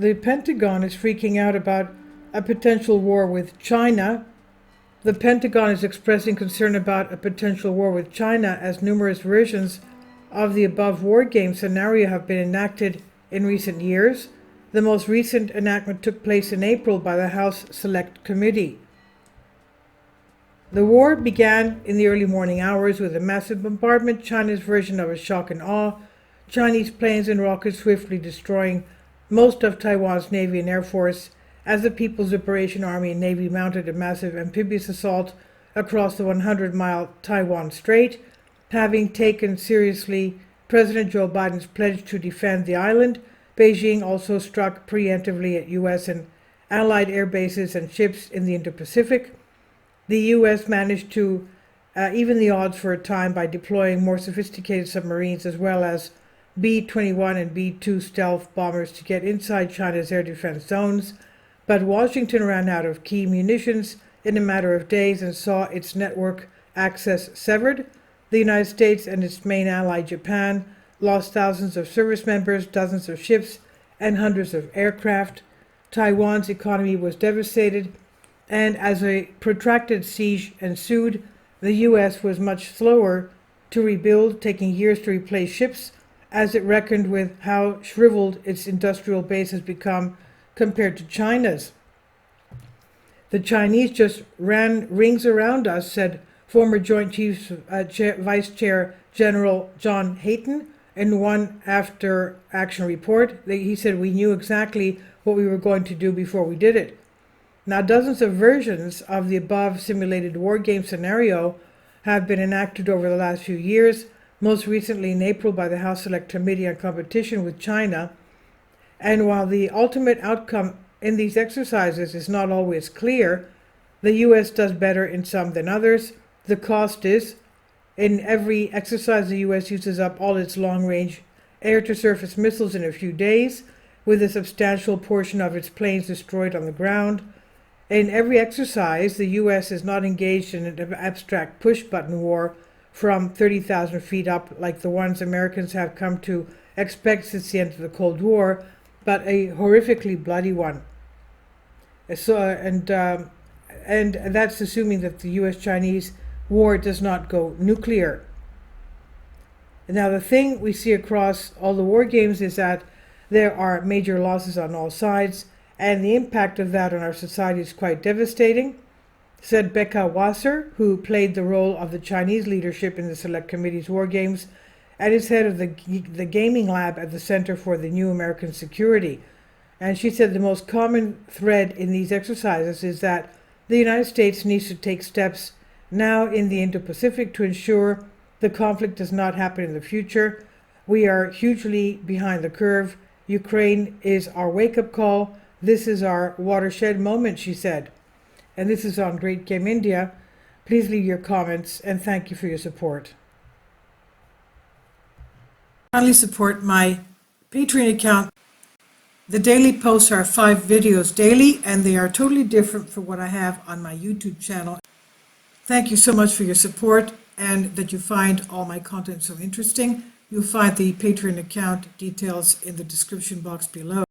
The Pentagon is freaking out about a potential war with China. The Pentagon is expressing concern about a potential war with China as numerous versions of the above war game scenario have been enacted in recent years. The most recent enactment took place in April by the House Select Committee. The war began in the early morning hours with a massive bombardment, China's version of a shock and awe, Chinese planes and rockets swiftly destroying most of Taiwan's Navy and Air Force as the People's Liberation Army and Navy mounted a massive amphibious assault across the 100-mile Taiwan Strait. Having taken seriously President Joe Biden's pledge to defend the island, Beijing also struck preemptively at U.S. and Allied air bases and ships in the Indo-Pacific. The U.S. managed to even the odds for a time by deploying more sophisticated submarines as well as B-21 and B-2 stealth bombers to get inside China's air defense zones, but Washington ran out of key munitions in a matter of days and saw its network access severed. The United States and its main ally, Japan, lost thousands of service members, dozens of ships, and hundreds of aircraft. Taiwan's economy was devastated, and as a protracted siege ensued, the U.S. was much slower to rebuild, taking years to replace ships, as it reckoned with how shriveled its industrial base has become compared to China's. The Chinese just ran rings around us, said former Joint Chiefs Vice Chair General John Hayton in one after-action report. He said, "We knew exactly what we were going to do before we did it." Now, dozens of versions of the above simulated war game scenario have been enacted over the last few years, most recently in April by the House Select Committee on Competition with China. And while the ultimate outcome in these exercises is not always clear, the U.S. does better in some than others. The cost is, in every exercise, the U.S. uses up all its long-range air-to-surface missiles in a few days, with a substantial portion of its planes destroyed on the ground. In every exercise, the U.S. is not engaged in an abstract push-button war from 30,000 feet up like the ones Americans have come to expect since the end of the Cold War, but a horrifically bloody one. And that's assuming that the U.S.-Chinese war does not go nuclear. Now, the thing we see across all the war games is that there are major losses on all sides, and the impact of that on our society is quite devastating, said Becca Wasser, who played the role of the Chinese leadership in the Select Committee's war games and is head of the gaming lab at the Center for the New American Security. And she said the most common thread in these exercises is that the United States needs to take steps now in the Indo-Pacific to ensure the conflict does not happen in the future. We are hugely behind the curve. Ukraine is our wake-up call. This is our watershed moment, she said. And this is on Great Game India. Please leave your comments, and thank you for your support. Kindly support my Patreon account. The daily posts are 5 videos daily, and they are totally different from what I have on my YouTube channel. Thank you so much for your support and that you find all my content so interesting. You'll find the Patreon account details in the description box below.